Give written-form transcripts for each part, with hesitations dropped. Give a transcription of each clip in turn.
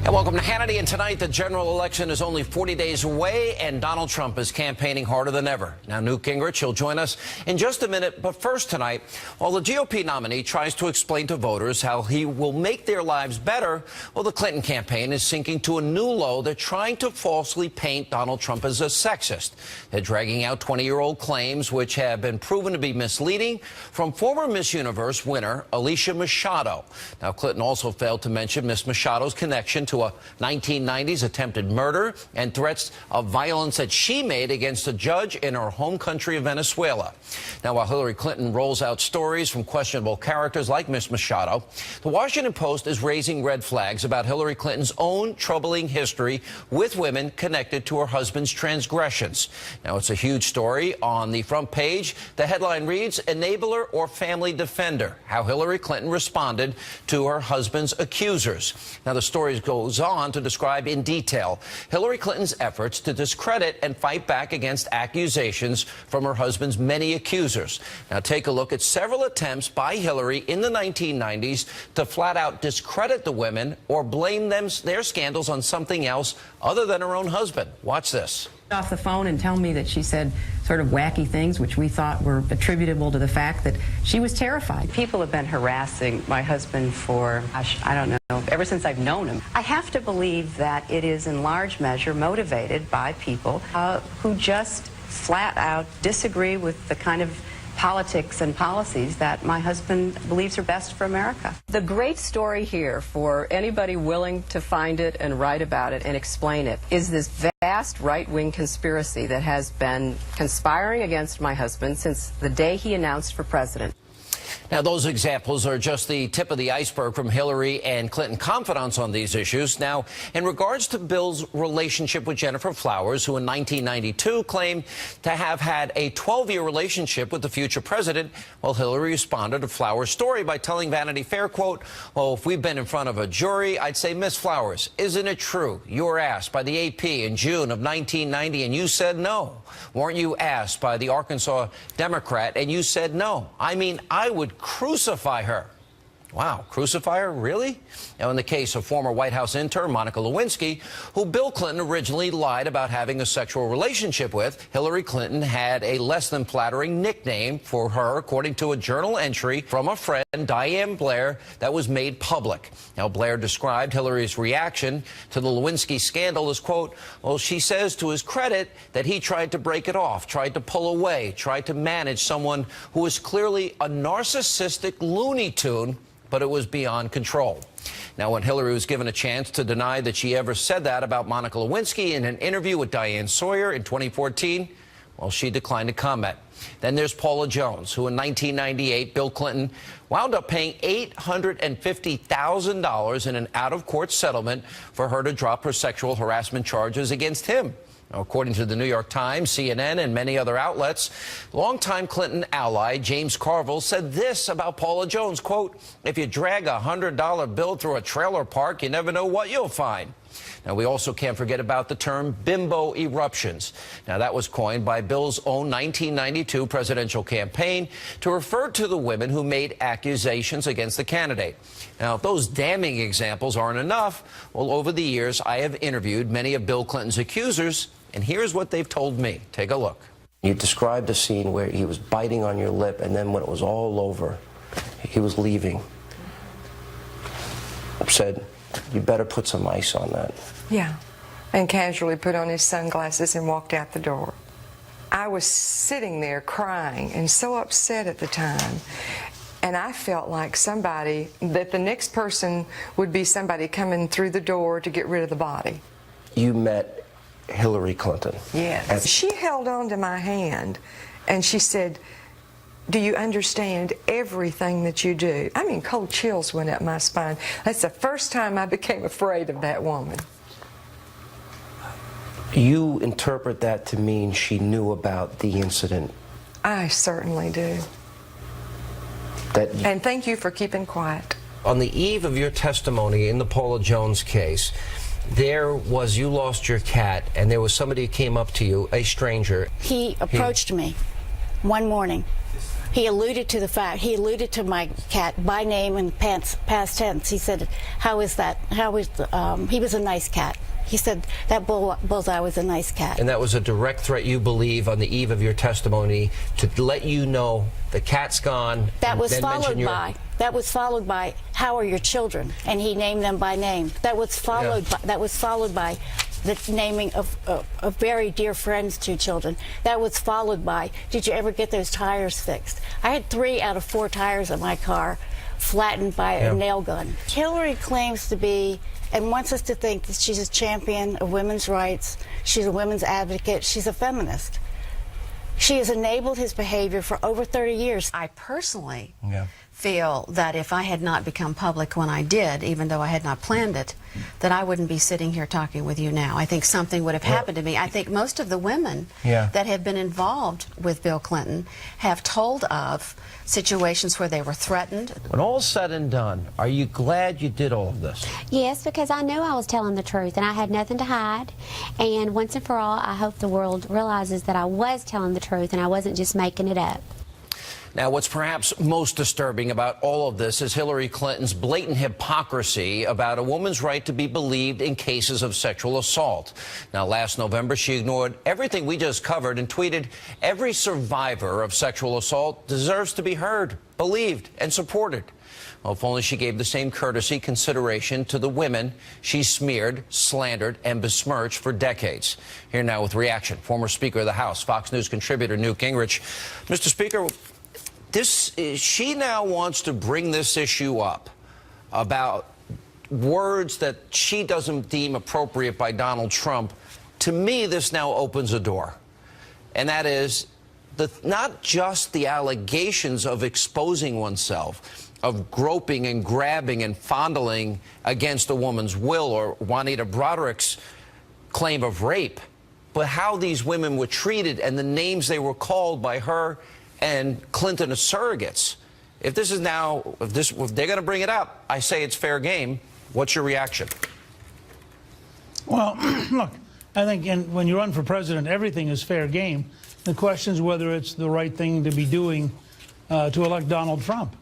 And welcome to Hannity. And tonight, the general election is only 40 days away, and Donald Trump is campaigning harder than ever. Now, Newt Gingrich, he'll join us in just a minute. But first tonight, while the GOP nominee tries to explain to voters how he will make their lives better, well, the Clinton campaign is sinking to a new low. They're trying to falsely paint Donald Trump as a sexist. They're dragging out 20-year-old claims which have been proven to be misleading from former Miss Universe winner Alicia Machado. Now, Clinton also failed to mention Miss Machado's connection to a 1990s attempted murder and threats of violence that she made against a judge in her home country of Venezuela. Now, while Hillary Clinton rolls out stories from questionable characters like Miss Machado, the Washington Post is raising red flags about Hillary Clinton's own troubling history with women connected to her husband's transgressions. Now, it's a huge story on the front page. The headline reads, "Enabler or Family Defender: How Hillary Clinton Responded to Her Husband's Accusers." Now, the story goes on to describe in detail Hillary Clinton's efforts to discredit and fight back against accusations from her husband's many accusers. Now, take a look at several attempts by Hillary in the 1990s to flat out discredit the women or blame their scandals on something else other than her own husband. Watch this. Off the phone and tell me that she said sort of wacky things which we thought were attributable to the fact that she was terrified. People have been harassing my husband for, I don't know, ever since I've known him. I have to believe that it is in large measure motivated by people who just flat out disagree with the kind of politics and policies that my husband believes are best for America. The great story here, for anybody willing to find it and write about it and explain it, is this vast right-wing conspiracy that has been conspiring against my husband since the day he announced for president. Now, those examples are just the tip of the iceberg from Hillary and Clinton confidants on these issues. Now, in regards to Bill's relationship with Jennifer Flowers, who in 1992 claimed to have had a 12-year relationship with the future president, well, Hillary responded to Flowers' story by telling Vanity Fair, quote, "Well, if we've been in front of a jury, I'd say, Miss Flowers, isn't it true you were asked by the AP in June of 1990 and you said no? Weren't you asked by the Arkansas Democrat and you said no? I mean, I would crucify her." Wow, crucify her? Really? Now, in the case of former White House intern Monica Lewinsky, who Bill Clinton originally lied about having a sexual relationship with, Hillary Clinton had a less than flattering nickname for her, according to a journal entry from a friend, Diane Blair, that was made public. Now, Blair described Hillary's reaction to the Lewinsky scandal as, quote, well, she says to his credit that he tried to break it off, tried to pull away, tried to manage someone who was clearly a narcissistic Looney Tune, but it was beyond control. Now, when Hillary was given a chance to deny that she ever said that about Monica Lewinsky in an interview with Diane Sawyer in 2014, well, she declined to comment. Then there's Paula Jones, who in 1998, Bill Clinton wound up paying $850,000 in an out-of-court settlement for her to drop her sexual harassment charges against him. Now, according to the New York Times, CNN, and many other outlets, longtime Clinton ally James Carville said this about Paula Jones, quote, "If you drag a $100 bill through a trailer park, you never know what you'll find." Now, we also can't forget about the term bimbo eruptions. Now, that was coined by Bill's own 1992 presidential campaign to refer to the women who made accusations against the candidate. Now, if those damning examples aren't enough, well, over the years, I have interviewed many of Bill Clinton's accusers, and here's what they've told me. Take a look. You described a scene where he was biting on your lip, and then when it was all over, he was leaving. Said, "You better put some ice on that." Yeah, and casually put on his sunglasses and walked out the door. I was sitting there crying and so upset at the time, and I felt like somebody, that the next person would be somebody coming through the door to get rid of the body. You met Hillary Clinton. Yes. She held on to my hand and she said, "Do you understand everything that you do?" I mean, cold chills went up my spine. That's the first time I became afraid of that woman. You interpret that to mean she knew about the incident? I certainly do. And thank you for keeping quiet. On the eve of your testimony in the Paula Jones case, you lost your cat, and there was somebody who came up to you, a stranger. He approached me one morning. he alluded to the fact, he alluded to my cat by name in past tense. He said, how is that? He was a nice cat. He said that Bullseye was a nice cat. And that was a direct threat, you believe, on the eve of your testimony to let you know the cat's gone. That was followed by, how are your children? And he named them by name. That was followed by the naming of very dear friends to children. That was followed by, did you ever get those tires fixed? I had 3 out of 4 tires of my car flattened by a nail gun. Hillary claims to be and wants us to think that she's a champion of women's rights, she's a women's advocate, she's a feminist. She has enabled his behavior for over 30 years. I personally feel that if I had not become public when I did, even though I had not planned it, that I wouldn't be sitting here talking with you now. I think something would have happened to me. I think most of the women that have been involved with Bill Clinton have told of situations where they were threatened. When all's said and done, are you glad you did all of this? Yes, because I knew I was telling the truth and I had nothing to hide. And once and for all, I hope the world realizes that I was telling the truth and I wasn't just making it up. Now, what's perhaps most disturbing about all of this is Hillary Clinton's blatant hypocrisy about a woman's right to be believed in cases of sexual assault. Now, last November, she ignored everything we just covered and tweeted, every survivor of sexual assault deserves to be heard, believed, and supported. Well, if only she gave the same courtesy consideration to the women she smeared, slandered, and besmirched for decades. Here now with reaction, former Speaker of the House, Fox News contributor Newt Gingrich. Mr. Speaker, she now wants to bring this issue up about words that she doesn't deem appropriate by Donald Trump. To me, this now opens a door. And that is not just the allegations of exposing oneself, of groping and grabbing and fondling against a woman's will, or Juanita Broderick's claim of rape, but how these women were treated and the names they were called by her and Clinton as surrogates. If this is now, if they're going to bring it up, I say it's fair game. What's your reaction? Well, look, I think when you run for president, everything is fair game. The question is whether it's the right thing to be doing to elect Donald Trump.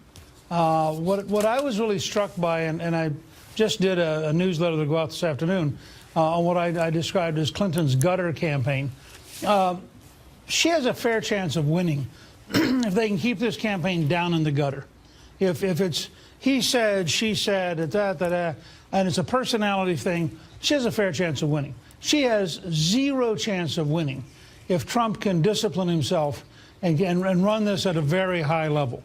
What I was really struck by, and I just did a newsletter to go out this afternoon on what I described as Clinton's gutter campaign. She has a fair chance of winning if they can keep this campaign down in the gutter. If it's he said, she said, and it's a personality thing, she has a fair chance of winning. She has zero chance of winning if Trump can discipline himself and run this at a very high level.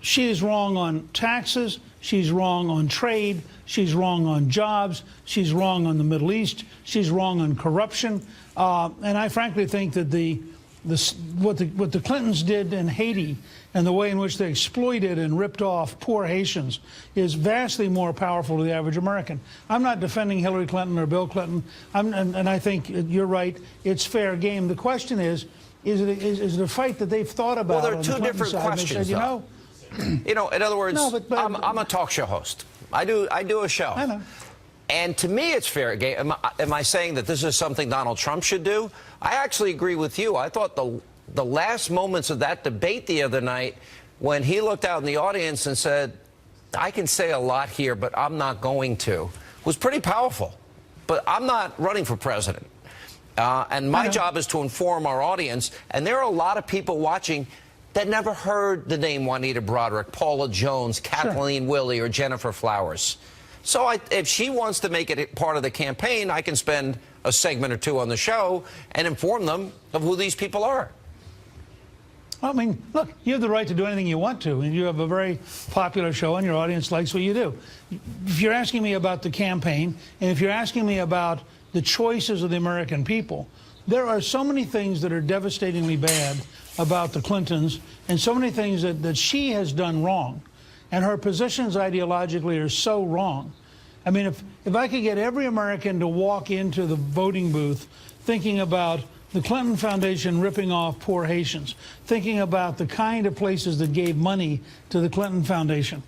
She is wrong on taxes. She's wrong on trade. She's wrong on jobs. She's wrong on the Middle East. She's wrong on corruption. And I frankly think that what the Clintons did in Haiti and the way in which they exploited and ripped off poor Haitians is vastly more powerful to the average American. I'm not defending Hillary Clinton or Bill Clinton, and I think you're right. It's fair game. The question is it a fight that they've thought about? Well, there are two different questions. You know, in other words, no, I'm a talk show host. I do a show. I know. And to me, it's fair game. Am I saying that this is something Donald Trump should do? I actually agree with you. I thought the last moments of that debate the other night, when he looked out in the audience and said, I can say a lot here, but I'm not going to, was pretty powerful. But I'm not running for president. And my job is to inform our audience. And there are a lot of people watching that never heard the name Juanita Broderick, Paula Jones, Kathleen Willey, or Jennifer Flowers. So if she wants to make it part of the campaign, I can spend a segment or two on the show and inform them of who these people are. I mean, look, you have the right to do anything you want to, and you have a very popular show, and your audience likes what you do. If you're asking me about the campaign, and if you're asking me about the choices of the American people, there are so many things that are devastatingly bad about the Clintons, and so many things that she has done wrong. And her positions ideologically are so wrong. I mean, if I could get every American to walk into the voting booth thinking about the Clinton Foundation ripping off poor Haitians, thinking about the kind of places that gave money to the Clinton Foundation,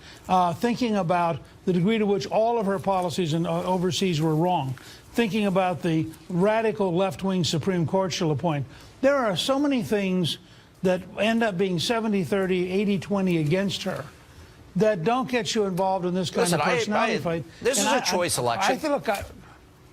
thinking about the degree to which all of her policies overseas were wrong, thinking about the radical left-wing Supreme Court she'll appoint. There are so many things that end up being 70-30, 80-20 against her, that don't get you involved in this kind of personality fight. This is a choice election.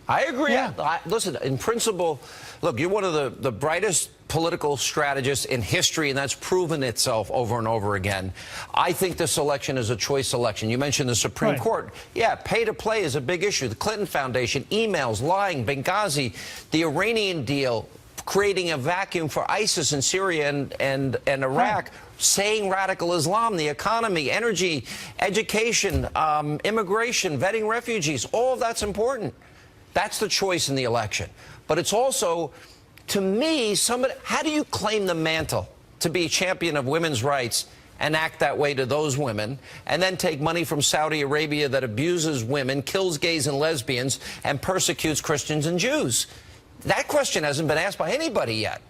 I agree. Yeah. Listen, in principle, look, you're one of the brightest political strategists in history, and that's proven itself over and over again. I think this election is a choice election. You mentioned the Supreme Court. Yeah, pay to play is a big issue. The Clinton Foundation, emails, lying, Benghazi, the Iranian deal, creating a vacuum for ISIS in Syria and Iraq, saying radical Islam, the economy, energy, education, immigration, vetting refugees, all of that's important. That's the choice in the election. But it's also, to me, how do you claim the mantle to be champion of women's rights and act that way to those women, and then take money from Saudi Arabia that abuses women, kills gays and lesbians, and persecutes Christians and Jews? That question hasn't been asked by anybody yet.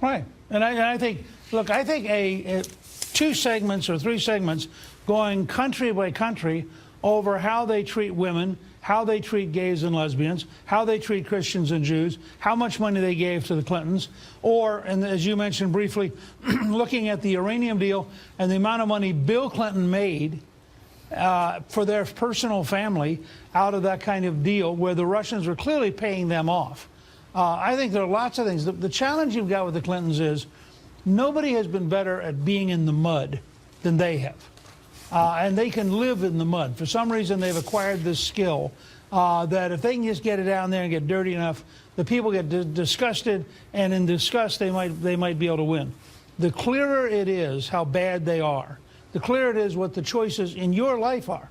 Right. And I think, look, I think 2 segments or 3 segments going country by country over how they treat women, how they treat gays and lesbians, how they treat Christians and Jews, how much money they gave to the Clintons, or, and as you mentioned briefly, looking at the uranium deal and the amount of money Bill Clinton made for their personal family out of that kind of deal, where the Russians were clearly paying them off. I think there are lots of things. The challenge you've got with the Clintons is nobody has been better at being in the mud than they have. And they can live in the mud. For some reason, they've acquired this skill that if they can just get it down there and get dirty enough, the people get disgusted, and in disgust, they might be able to win. The clearer it is how bad they are, the clearer it is what the choices in your life are.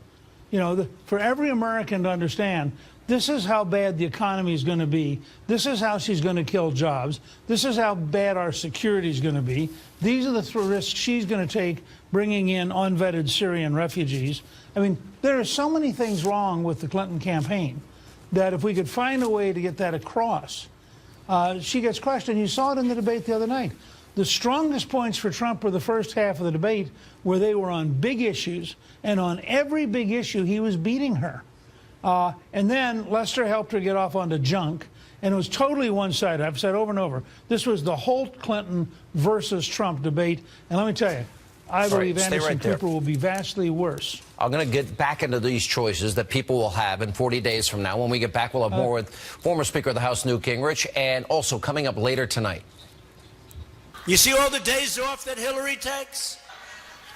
You know, for every American to understand, this is how bad the economy is going to be. This is how she's going to kill jobs. This is how bad our security is going to be. These are the risks she's going to take bringing in unvetted Syrian refugees. I mean, there are so many things wrong with the Clinton campaign that if we could find a way to get that across, she gets crushed. And you saw it in the debate the other night. The strongest points for Trump were the first half of the debate, where they were on big issues, and on every big issue he was beating her. And then Lester helped her get off onto junk, and it was totally one-sided. I've said over and over, this was the Holt Clinton versus Trump debate. And let me tell you, I believe Anderson Cooper will be vastly worse. I'm going to get back into these choices that people will have in 40 days from now. When we get back, we'll have more with former Speaker of the House, Newt Gingrich, and also coming up later tonight. You see all the days off that Hillary takes?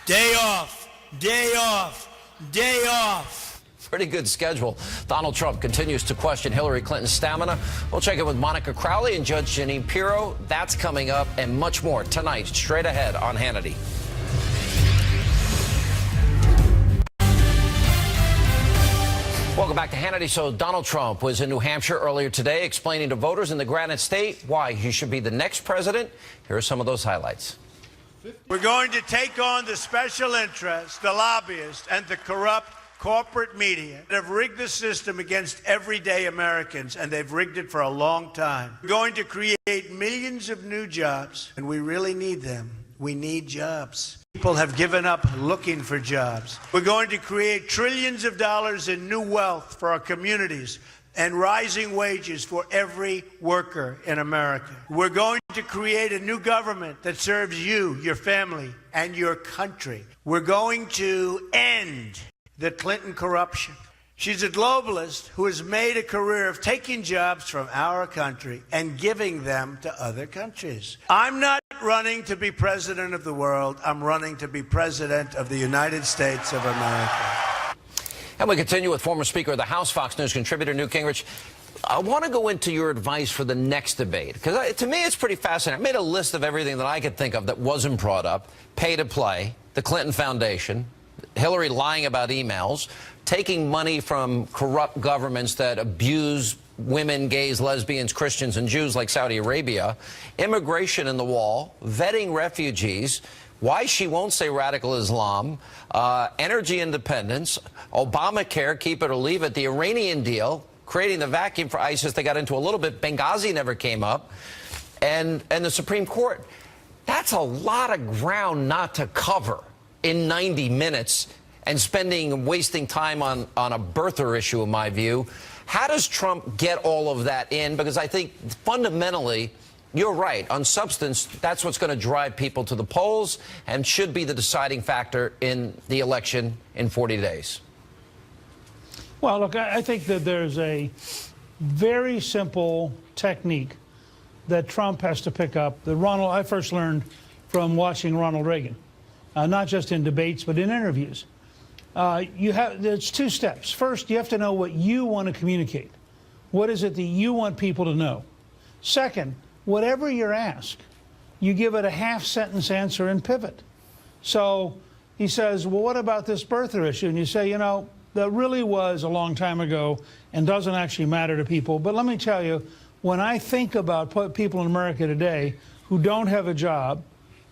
Day off, day off, day off. Pretty good schedule. Donald Trump continues to question Hillary Clinton's stamina. We'll check in with Monica Crowley and Judge Jeanine Pirro. That's coming up, and much more tonight, straight ahead on Hannity. Welcome back to Hannity. So Donald Trump was in New Hampshire earlier today explaining to voters in the Granite State why he should be the next president. Here are some of those highlights. We're going to take on the special interests, the lobbyists, and the corrupt corporate media that have rigged the system against everyday Americans, and they've rigged it for a long time. We're going to create millions of new jobs, and we really need them. We need jobs. People have given up looking for jobs. We're going to create trillions of dollars in new wealth for our communities and rising wages for every worker in America. We're going to create a new government that serves you, your family, and your country. We're going to end the Clinton corruption. She's a globalist who has made a career of taking jobs from our country and giving them to other countries. I'm not running to be president of the world. I'm running to be president of the United States of America. And we continue with former Speaker of the House, Fox News contributor Newt Gingrich. I want to go into your advice for the next debate, because to me it's pretty fascinating. I made a list of everything that I could think of that wasn't brought up. Pay to play, the Clinton Foundation, Hillary lying about emails, taking money from corrupt governments that abuse women, gays, lesbians, Christians, and Jews like Saudi Arabia, immigration in the wall, vetting refugees, why she won't say radical Islam, energy independence, Obamacare, keep it or leave it, the Iranian deal, creating the vacuum for ISIS. They got into a little bit. Benghazi never came up. And the Supreme Court. That's a lot of ground not to cover in 90 minutes and wasting time on a birther issue, in my view. How does Trump get all of that in? Because I think fundamentally you're right. On substance, that's what's going to drive people to the polls and should be the deciding factor in the election in 40 days. Well, look, I think that there's a very simple technique that Trump has to pick up. I first learned from watching Ronald Reagan, not just in debates, but in interviews. There's two steps. First, you have to know what you want to communicate. What is it that you want people to know? Second, whatever you're asked, you give it a half-sentence answer and pivot. So he says, well, what about this birther issue? And you say, you know, that really was a long time ago and doesn't actually matter to people. But let me tell you, when I think about people in America today who don't have a job,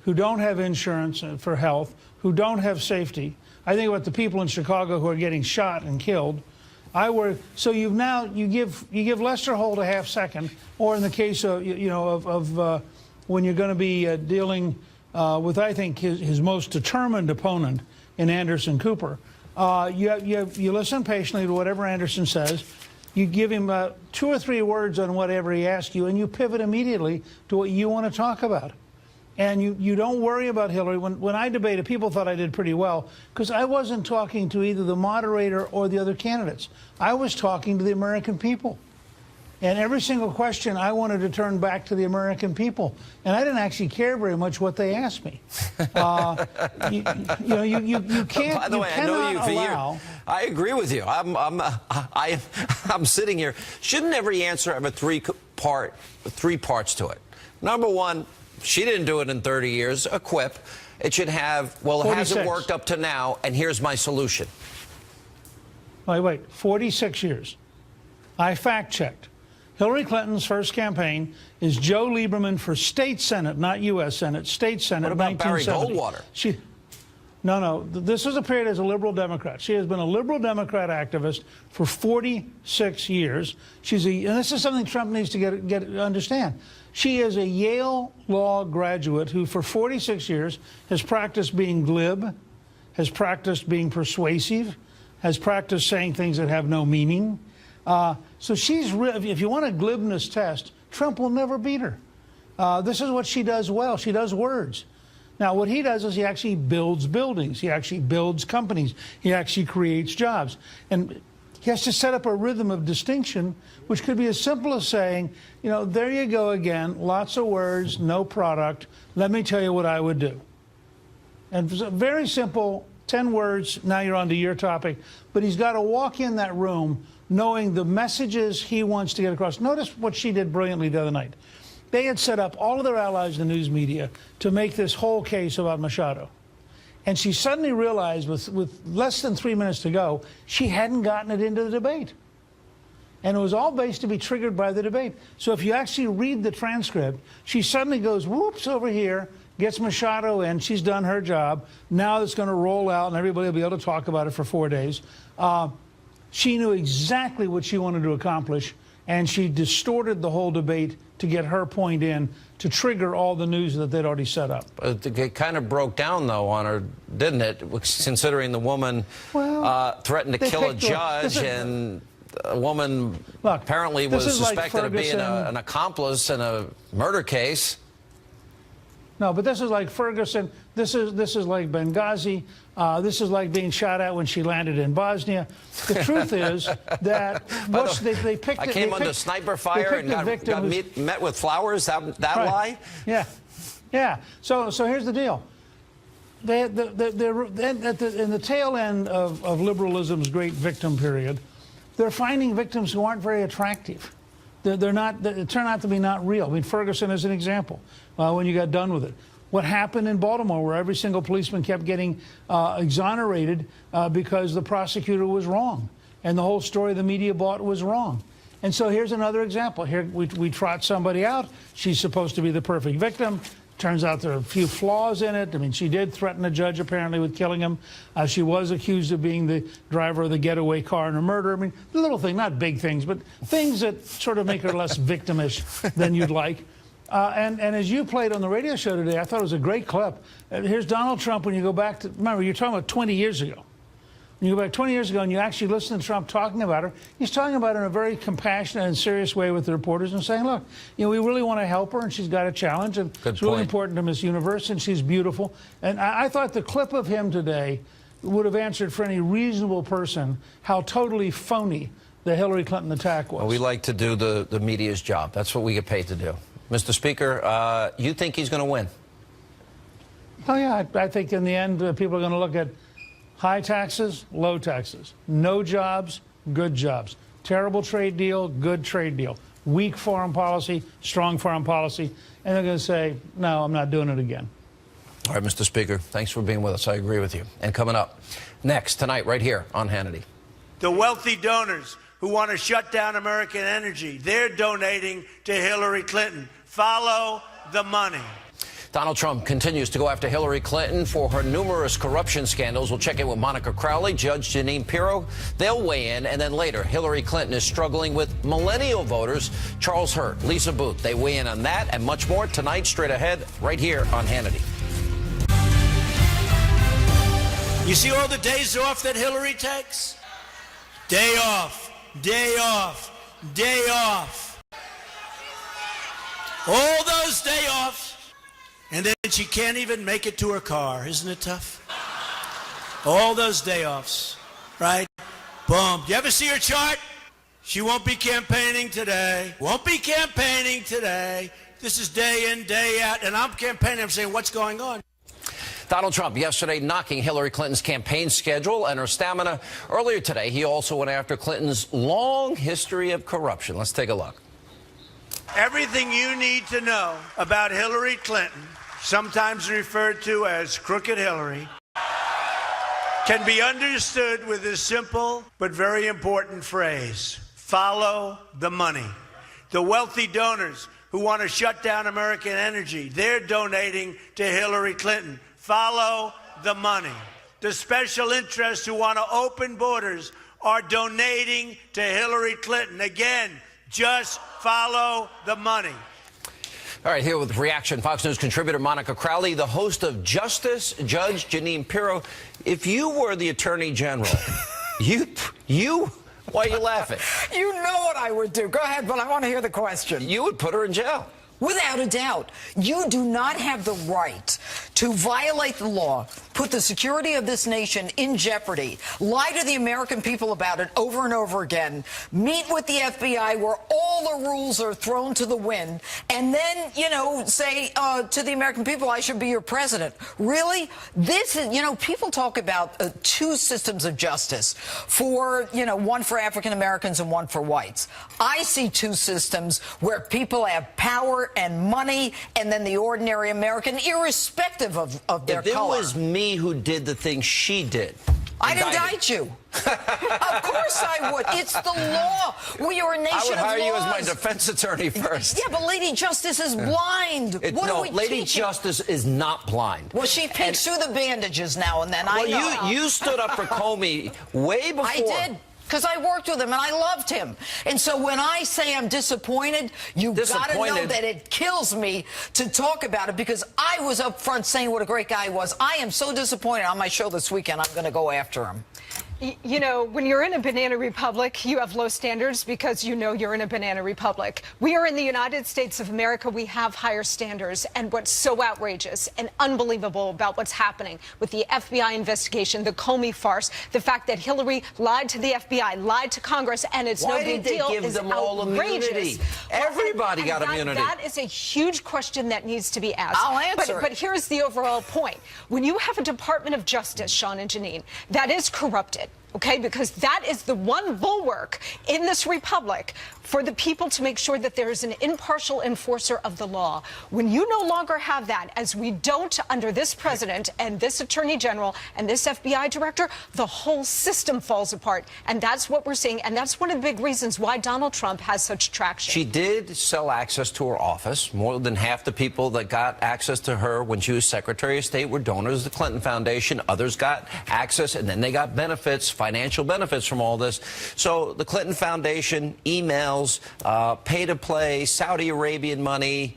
who don't have insurance for health, who don't have safety, I think about the people in Chicago who are getting shot and killed. So you give Lester Holt a half second, or in the case of when you're going to be dealing with, I think, his most determined opponent in Anderson Cooper. You listen patiently to whatever Anderson says. You give him 2 or 3 words on whatever he asks you, and you pivot immediately to what you want to talk about. And you don't worry about Hillary. When I debated, people thought I did pretty well because I wasn't talking to either the moderator or the other candidates. I was talking to the American people. And every single question I wanted to turn back to the American people. And I didn't actually care very much what they asked me. You can't. By the way, I know you for years. I agree with you. I'm sitting here. Shouldn't every answer have a three parts to it? Number one, she didn't do it in 30 years. A quip. It should have, well, it hasn't worked up to now, and here's my solution. Wait, 46 years. I fact-checked. Hillary Clinton's first campaign is Joe Lieberman for state Senate, not U.S. Senate, state Senate. What about Barry 1970. Goldwater? No. This is a period as a liberal Democrat. She has been a liberal Democrat activist for 46 years. And this is something Trump needs to understand. She is a Yale Law graduate who, for 46 years, has practiced being glib, has practiced being persuasive, has practiced saying things that have no meaning. So if you want a glibness test, Trump will never beat her. This is what she does well. She does words. Now, what he does is he actually builds buildings. He actually builds companies. He actually creates jobs. And he has to set up a rhythm of distinction, which could be as simple as saying, you know, there you go again, lots of words, no product. Let me tell you what I would do. And very simple, 10 words, now you're on to your topic. But he's got to walk in that room knowing the messages he wants to get across. Notice what she did brilliantly the other night. They had set up all of their allies in the news media to make this whole case about Machado. And she suddenly realized with less than 3 minutes to go, she hadn't gotten it into the debate. And it was all based to be triggered by the debate. So if you actually read the transcript, she suddenly goes, whoops, over here, gets Machado in, she's done her job. Now it's going to roll out and everybody will be able to talk about it for 4 days. She knew exactly what she wanted to accomplish, and she distorted the whole debate to get her point in to trigger all the news that they'd already set up. It kind of broke down, though, on her, didn't it? Considering the woman threatened to kill a judge, and a woman apparently was suspected of being an accomplice in a murder case. No, but this is like Ferguson. This is like Benghazi. This is like being shot at when she landed in Bosnia. The truth is that they picked. I came under sniper fire and got met with flowers. That lie. Yeah. So here's the deal. They're in the tail end of liberalism's great victim period. They're finding victims who aren't very attractive. They're not. They turn out to be not real. I mean, Ferguson is an example. When you got done with it, what happened in Baltimore, where every single policeman kept getting exonerated because the prosecutor was wrong, and the whole story the media bought was wrong. And so here's another example. Here we trot somebody out. She's supposed to be the perfect victim. Turns out there are a few flaws in it. I mean, she did threaten a judge, apparently, with killing him. She was accused of being the driver of the getaway car in a murder. I mean, little things, not big things, but things that sort of make her less victimish than you'd like. And as you played on the radio show today, I thought it was a great clip. Here's Donald Trump when you go back to, remember, you're talking about 20 years ago. When you go back 20 years ago and you actually listen to Trump talking about her, he's talking about her in a very compassionate and serious way with the reporters and saying, look, you know, we really want to help her and she's got a challenge and it's really important to Miss Universe and she's beautiful. And I thought the clip of him today would have answered for any reasonable person how totally phony the Hillary Clinton attack was. Well, we like to do the media's job. That's what we get paid to do. Mr. Speaker, you think he's going to win? Oh, yeah. I think in the end, people are going to look at high taxes, low taxes, no jobs, good jobs, terrible trade deal, good trade deal, weak foreign policy, strong foreign policy, and they're going to say, no, I'm not doing it again. All right, Mr. Speaker, thanks for being with us. I agree with you. And coming up next, tonight, right here on Hannity. The wealthy donors who want to shut down American energy, they're donating to Hillary Clinton. Follow the money. Donald Trump continues to go after Hillary Clinton for her numerous corruption scandals. We'll check in with Monica Crowley, Judge Jeanine Pirro. They'll weigh in. And then later, Hillary Clinton is struggling with millennial voters. Charles Hurt, Lisa Booth. They weigh in on that and much more tonight, straight ahead, right here on Hannity. You see all the days off that Hillary takes? Day off, day off, day off. All those day offs. And then she can't even make it to her car. Isn't it tough? All those day offs, right? Boom. You ever see her chart? She won't be campaigning today. Won't be campaigning today. This is day in, day out. And I'm campaigning. I'm saying, what's going on? Donald Trump yesterday knocking Hillary Clinton's campaign schedule and her stamina. Earlier today, he also went after Clinton's long history of corruption. Let's take a look. Everything you need to know about Hillary Clinton, sometimes referred to as Crooked Hillary, can be understood with this simple but very important phrase: follow the money. The wealthy donors who want to shut down American energy, they're donating to Hillary Clinton. Follow the money. The special interests who want to open borders are donating to Hillary Clinton. Again, just follow the money. All right, here with reaction, Fox News contributor Monica Crowley, the host of Justice, Judge Jeanine Pirro. If you were the Attorney General, why are you laughing? You know what I would do. Go ahead, but I want to hear the question. You would put her in jail. Without a doubt. You do not have the right to violate the law, put the security of this nation in jeopardy, lie to the American people about it over and over again, meet with the FBI where all the rules are thrown to the wind, and then, you know, say to the American people, I should be your president. Really? This is, you know, people talk about two systems of justice for, you know, one for African Americans and one for whites. I see two systems where people have power and money, and then the ordinary American, irrespective of their color. If it was me who did the thing she did, I'd indict you. Of course I would. It's the law. We are a nation of laws. I would hire you as my defense attorney first. Yeah, but Lady Justice is blind. What are we Lady teaching? Justice is not blind. Well, she peeks through the bandages now and then. I know. You stood up for Comey way before. I did. Because I worked with him and I loved him. And so when I say I'm disappointed, you've got to know that it kills me to talk about it, because I was up front saying what a great guy he was. I am so disappointed. On my show this weekend, I'm going to go after him. You know, when you're in a banana republic, you have low standards because you know you're in a banana republic. We are in the United States of America. We have higher standards. And what's so outrageous and unbelievable about what's happening with the FBI investigation, the Comey farce, the fact that Hillary lied to the FBI, lied to Congress, and it's no big deal. Why did they give them all immunity? Everybody got immunity. That is a huge question that needs to be asked. I'll answer it. But here's the overall point. When you have a Department of Justice, Sean and Jeanine, that is corrupted, okay, because that is the one bulwark in this republic for the people to make sure that there is an impartial enforcer of the law. When you no longer have that, as we don't under this president and this attorney general and this FBI director, the whole system falls apart. And that's what we're seeing. And that's one of the big reasons why Donald Trump has such traction. She did sell access to her office. More than half the people that got access to her when she was Secretary of State were donors of the Clinton Foundation. Others got access, and then they got benefits, financial benefits from all this. So the Clinton Foundation, emails, pay-to-play, Saudi Arabian money.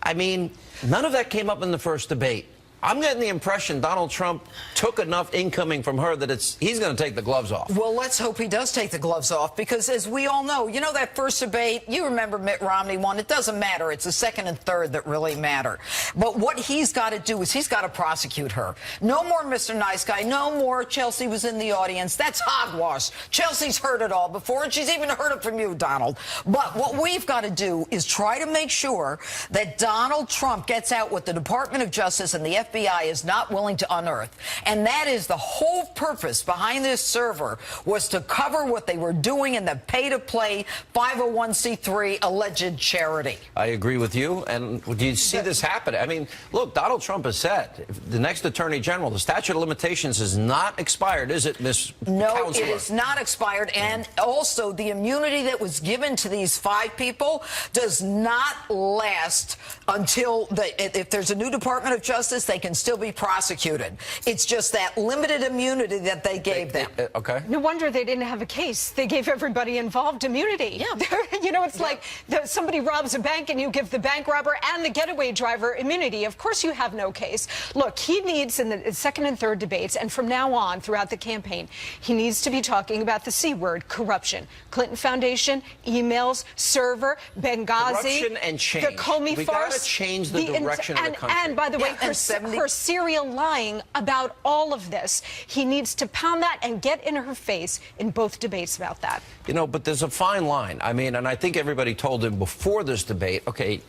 I mean, none of that came up in the first debate. I'm getting the impression Donald Trump took enough incoming from her that he's going to take the gloves off. Well, let's hope he does take the gloves off, because as we all know, you know that first debate, you remember Mitt Romney won. It doesn't matter. It's the second and third that really matter. But what he's got to do is he's got to prosecute her. No more Mr. Nice Guy. No more Chelsea was in the audience. That's hogwash. Chelsea's heard it all before, and she's even heard it from you, Donald. But what we've got to do is try to make sure that Donald Trump gets out what the Department of Justice and the FBI is not willing to unearth. And that is the whole purpose behind this server, was to cover what they were doing in the pay-to-play 501c3 alleged charity. I agree with you. And do you see this happen? I mean, look, Donald Trump has said, the next Attorney General, the statute of limitations is not expired, is it, Miss No, Counselor? it is not expired. And also, the immunity that was given to these 5 people does not last until if there's a new Department of Justice, they can still be prosecuted. It's just that limited immunity that they gave them. Okay. No wonder they didn't have a case. They gave everybody involved immunity. Yeah. You know, it's like somebody robs a bank and you give the bank robber and the getaway driver immunity. Of course you have no case. Look, he needs in the second and third debates, and from now on throughout the campaign, he needs to be talking about the C word, corruption. Clinton Foundation, emails, server, Benghazi. Corruption and change. The Comey we farce. Got to change the direction of the country. And by the way, her serial lying about all of this. He needs to pound that and get in her face in both debates about that. You know, but there's a fine line. I mean, and I think everybody told him before this debate, okay,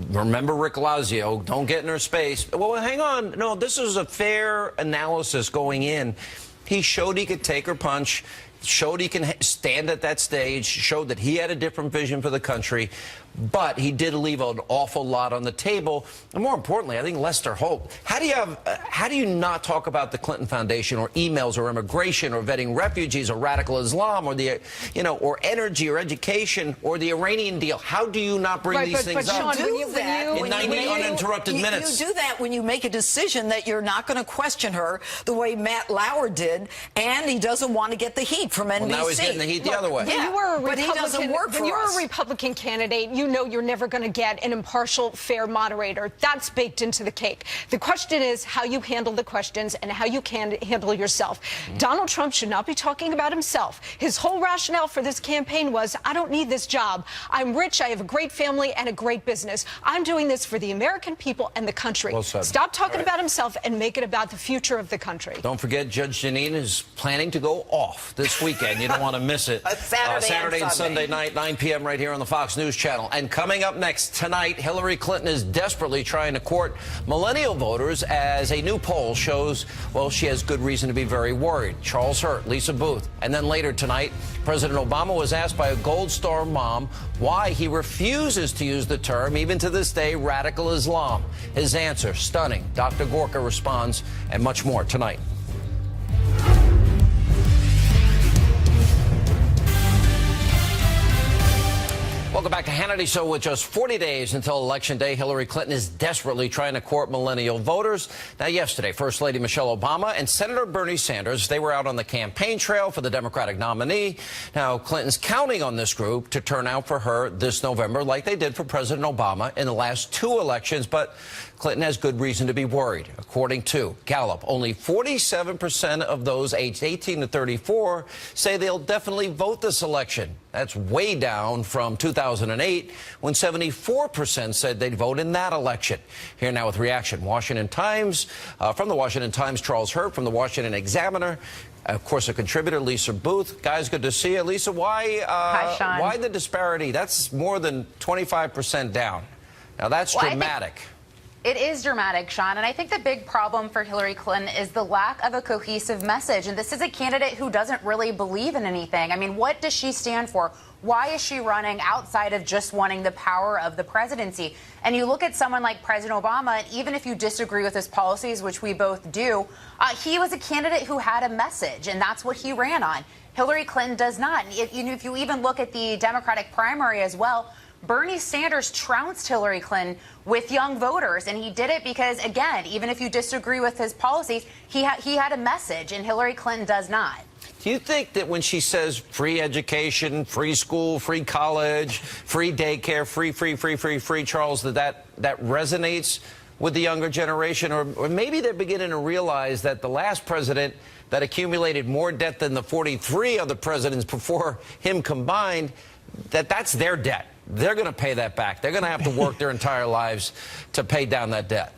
remember Rick Lazio, don't get in her space. Well, hang on. No, this is a fair analysis going in. He showed he could take her punch, showed he can stand at that stage, showed that he had a different vision for the country. But he did leave an awful lot on the table. And more importantly, I think Lester Holt, how do you not talk about the Clinton Foundation or emails or immigration or vetting refugees or radical Islam or or energy or education or the Iranian deal? How do you not bring these things up? You do that in 90 uninterrupted minutes. You do that when you make a decision that you're not going to question her the way Matt Lauer did, and he doesn't want to get the heat from NBC. Well, now he's getting the heat the other way. Yeah, but he doesn't work for us. When you're a Republican candidate, you know you're never going to get an impartial, fair moderator. That's baked into the cake. The question is how you handle the questions and how you can handle yourself. Donald Trump should not be talking about himself. His whole rationale for this campaign was, I don't need this job. I'm rich, I have a great family and a great business. I'm doing this for the American people and the country. Well said. Stop talking about himself and make it about the future of the country. Don't forget, Judge Jeanine is planning to go off this weekend. You don't want to miss it. Saturday and Sunday night, 9 p.m. right here on the Fox News Channel. And coming up next tonight, Hillary Clinton is desperately trying to court millennial voters as a new poll shows, well, she has good reason to be very worried. Charles Hurt, Lisa Booth. And then later tonight, President Obama was asked by a Gold Star mom why he refuses to use the term, even to this day, radical Islam. His answer, stunning. Dr. Gorka responds, and much more tonight. Welcome back to Hannity. So with just 40 days until Election Day, Hillary Clinton is desperately trying to court millennial voters. Now, yesterday, First Lady Michelle Obama and Senator Bernie Sanders, they were out on the campaign trail for the Democratic nominee. Now, Clinton's counting on this group to turn out for her this November like they did for President Obama in the last 2 elections. But Clinton has good reason to be worried. According to Gallup, only 47% of those aged 18 to 34 say they'll definitely vote this election. That's way down from 2008, when 74% said they'd vote in that election. Here now with reaction, Washington Times, from the Washington Times, Charles Hurt, from the Washington Examiner, of course, a contributor, Lisa Booth. Guys, good to see you. Lisa, Hi, Sean. why the disparity? That's more than 25% down. Now, that's dramatic. It is dramatic, Sean, and I think the big problem for Hillary Clinton is the lack of a cohesive message. And this is a candidate who doesn't really believe in anything. I mean, what does she stand for? Why is she running outside of just wanting the power of the presidency? And you look at someone like President Obama, and even if you disagree with his policies, which we both do, he was a candidate who had a message, and that's what he ran on. Hillary Clinton does not. If you even look at the Democratic primary as well, Bernie Sanders trounced Hillary Clinton with young voters, and he did it because, again, even if you disagree with his policies, he had a message, and Hillary Clinton does not. Do you think that when she says free education, free school, free college, free daycare, free, Charles, that resonates with the younger generation, or maybe they're beginning to realize that the last president that accumulated more debt than the 43 other presidents before him combined, that's their debt. They're going to pay that back. They're going to have to work their entire lives to pay down that debt.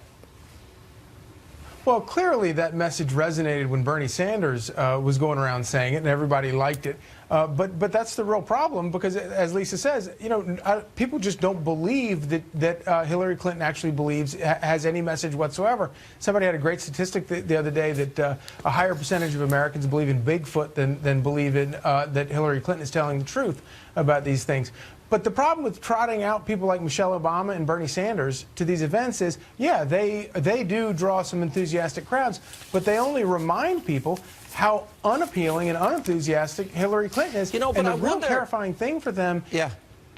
Well, clearly that message resonated when Bernie Sanders was going around saying it, and everybody liked it. But that's the real problem, because, as Lisa says, people just don't believe that Hillary Clinton actually has any message whatsoever. Somebody had a great statistic the other day that a higher percentage of Americans believe in Bigfoot than believe in that Hillary Clinton is telling the truth about these things. But the problem with trotting out people like Michelle Obama and Bernie Sanders to these events is, yeah, they do draw some enthusiastic crowds, but they only remind people how unappealing and unenthusiastic Hillary Clinton is. But and the real terrifying thing for them... Yeah.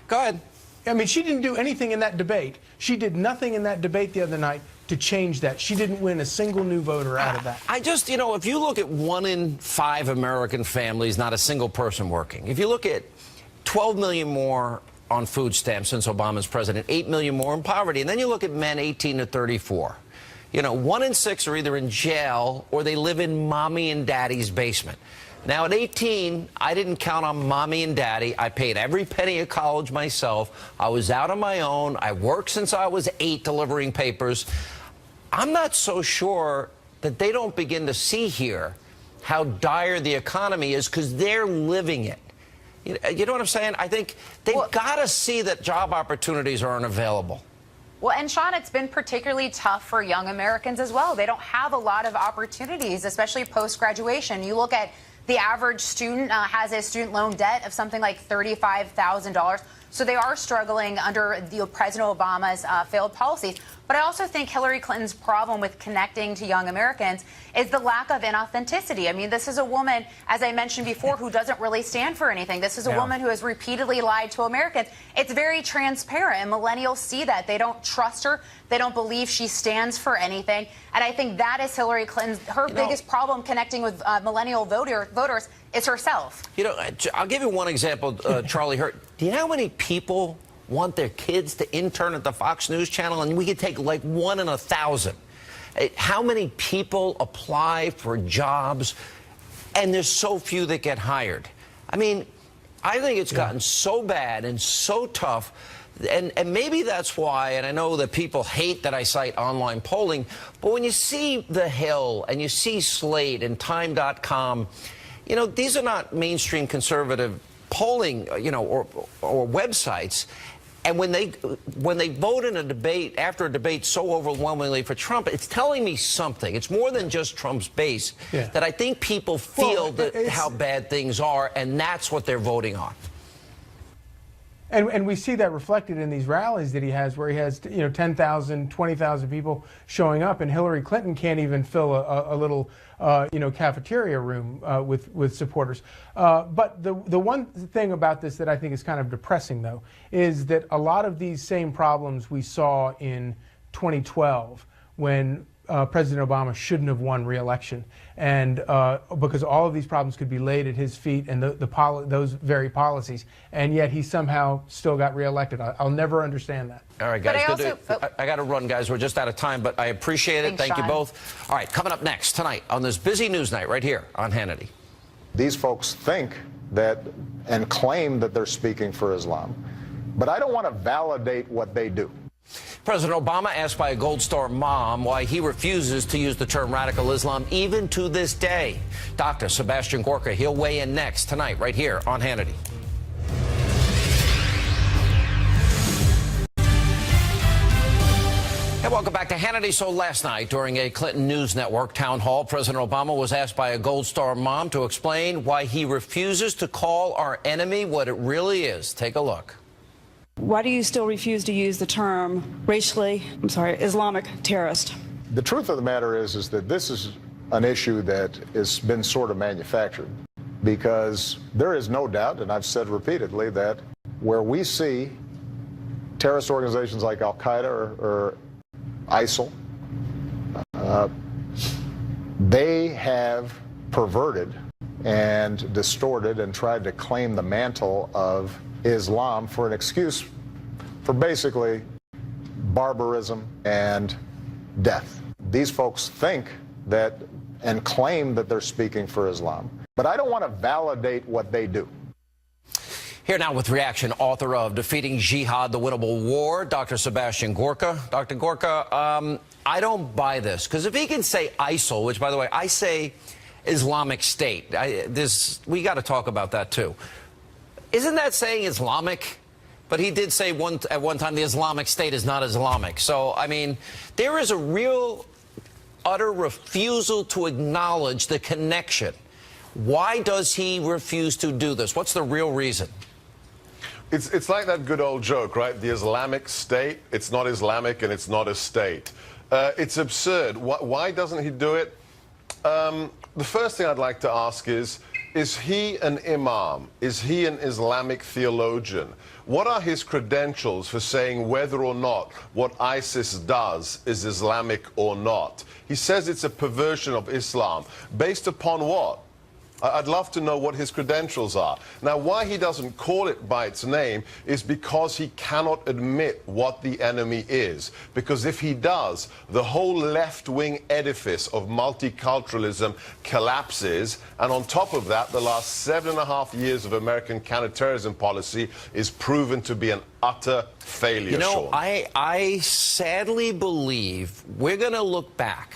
Go ahead. I mean, she didn't do anything in that debate. She did nothing in that debate the other night to change that. She didn't win a single new voter out of that. I just, if you look at 1 in 5 American families, not a single person working. If you look at 12 million more on food stamps since Obama's president, 8 million more in poverty. And then you look at men 18 to 34. 1 in 6 are either in jail or they live in mommy and daddy's basement. Now, at 18, I didn't count on mommy and daddy. I paid every penny of college myself. I was out on my own. I worked since I was 8 delivering papers. I'm not so sure that they don't begin to see here how dire the economy is, because they're living it. You know what I'm saying? I think they've got to see that job opportunities aren't available. Well, and Sean, it's been particularly tough for young Americans as well. They don't have a lot of opportunities, especially post-graduation. You look at the average student has a student loan debt of something like $35,000. So they are struggling under President Obama's failed policies. But I also think Hillary Clinton's problem with connecting to young Americans is the lack of inauthenticity. I mean, this is a woman, as I mentioned before, who doesn't really stand for anything. This is a woman who has repeatedly lied to Americans. It's very transparent, and millennials see that. They don't trust her. They don't believe she stands for anything. And I think that is Hillary Clinton's, her biggest problem connecting with millennial voters is herself. I'll give you one example, Charlie Hurt. Do you know how many people want their kids to intern at the Fox News Channel? And we could take like 1 in 1,000. How many people apply for jobs, and there's so few that get hired? I mean, I think it's gotten so bad and so tough. And maybe that's why, and I know that people hate that I cite online polling, but when you see The Hill and you see Slate and Time.com, these are not mainstream conservative polling, or websites. And when they vote in a debate, after a debate so overwhelmingly for Trump, it's telling me something. It's more than just Trump's base, that I think people feel how bad things are, and that's what they're voting on. And we see that reflected in these rallies that he has, where he has 10,000, 20,000 people showing up, and Hillary Clinton can't even fill a little cafeteria room with supporters. But the one thing about this that I think is kind of depressing, though, is that a lot of these same problems we saw in 2012 when President Obama shouldn't have won re-election, and because all of these problems could be laid at his feet, and those very policies, and yet he somehow still got re-elected. I'll never understand that. All right, guys, I got to run, guys. We're just out of time, but I appreciate it. Thank you both. All right, coming up next tonight on this busy news night right here on Hannity. These folks think that and claim that they're speaking for Islam, but I don't want to validate what they do. President Obama asked by a Gold Star mom why he refuses to use the term radical Islam even to this day. Dr. Sebastian Gorka, he'll weigh in next tonight right here on Hannity. And welcome back to Hannity. So last night during a Clinton News Network town hall, President Obama was asked by a Gold Star mom to explain why he refuses to call our enemy what it really is. Take a look. Why do you still refuse to use the term Islamic terrorist? The truth of the matter is that this is an issue that has been sort of manufactured, because there is no doubt, and I've said repeatedly, that where we see terrorist organizations like Al-Qaeda or ISIL, they have perverted and distorted and tried to claim the mantle of Islam for an excuse for basically barbarism and death. These folks think that and claim that they're speaking for Islam. But I don't want to validate what they do. Here now with reaction, author of Defeating Jihad, The Winnable War, Dr. Sebastian Gorka. Dr. Gorka, I don't buy this, because if he can say ISIL, which, by the way, I say Islamic State, we got to talk about that, too. Isn't that saying Islamic? But he did say at one time the Islamic State is not Islamic. So, I mean, there is a real utter refusal to acknowledge the connection. Why does he refuse to do this? What's the real reason? It's like that good old joke, right? The Islamic State, it's not Islamic and it's not a state. It's absurd. Why doesn't he do it? The first thing I'd like to ask is he an imam? Is he an Islamic theologian? What are his credentials for saying whether or not what ISIS does is Islamic or not? He says it's a perversion of Islam. Based upon what? I'd love to know what his credentials are. Now, why he doesn't call it by its name is because he cannot admit what the enemy is. Because if he does, the whole left-wing edifice of multiculturalism collapses. And on top of that, the last 7.5 years of American counterterrorism policy is proven to be an utter failure, You know, Sean. I sadly believe we're going to look back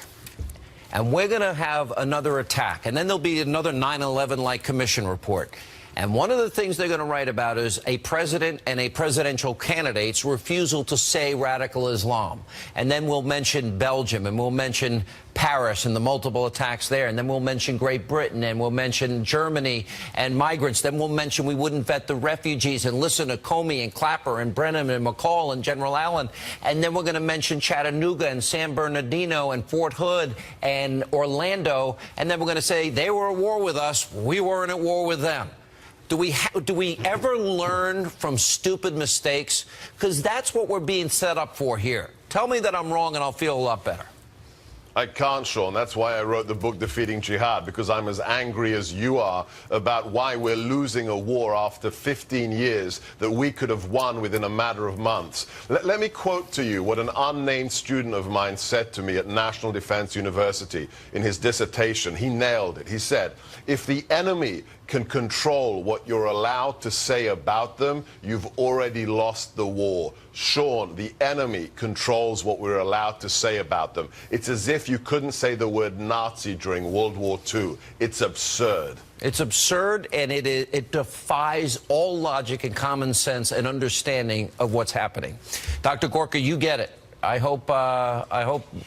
and we're going to have another attack, and then there'll be another 9/11-like commission report. And one of the things they're going to write about is a president and a presidential candidate's refusal to say radical Islam. And then we'll mention Belgium, and we'll mention Paris and the multiple attacks there. And then we'll mention Great Britain, and we'll mention Germany and migrants. Then we'll mention we wouldn't vet the refugees and listen to Comey and Clapper and Brennan and McCall and General Allen. And then we're going to mention Chattanooga and San Bernardino and Fort Hood and Orlando. And then we're going to say they were at war with us. We weren't at war with them. Do we ever learn from stupid mistakes? Because that's what we're being set up for here. Tell me that I'm wrong and I'll feel a lot better. I can't, Sean. That's why I wrote the book Defeating Jihad, because I'm as angry as you are about why we're losing a war after 15 years that we could have won within a matter of months. Let me quote to you what an unnamed student of mine said to me at National Defense University in his dissertation. He nailed it. He said, if the enemy can control what you're allowed to say about them, you've already lost the war. Sean, the enemy controls what we're allowed to say about them. It's as if you couldn't say the word Nazi during World War II. It's absurd. It's absurd, and it defies all logic and common sense and understanding of what's happening. Dr. Gorka, you get it. I hope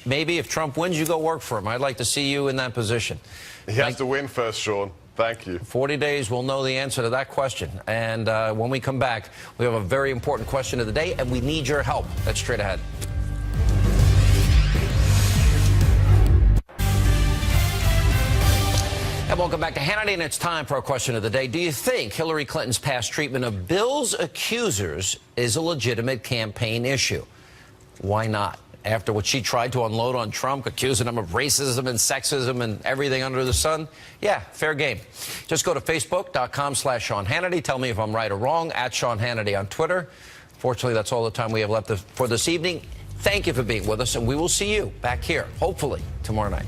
maybe if Trump wins, you go work for him. I'd like to see you in that position. He has to win first, Sean. Thank you. 40 days, we'll know the answer to that question. And when we come back, we have a very important question of the day, and we need your help. That's straight ahead. And welcome back to Hannity, and it's time for our question of the day. Do you think Hillary Clinton's past treatment of Bill's accusers is a legitimate campaign issue? Why not? After what she tried to unload on Trump, accusing him of racism and sexism and everything under the sun? Yeah, fair game. Just go to Facebook.com/Sean Hannity. Tell me if I'm right or wrong. @Sean Hannity on Twitter. Fortunately, that's all the time we have left for this evening. Thank you for being with us, and we will see you back here, hopefully, tomorrow night.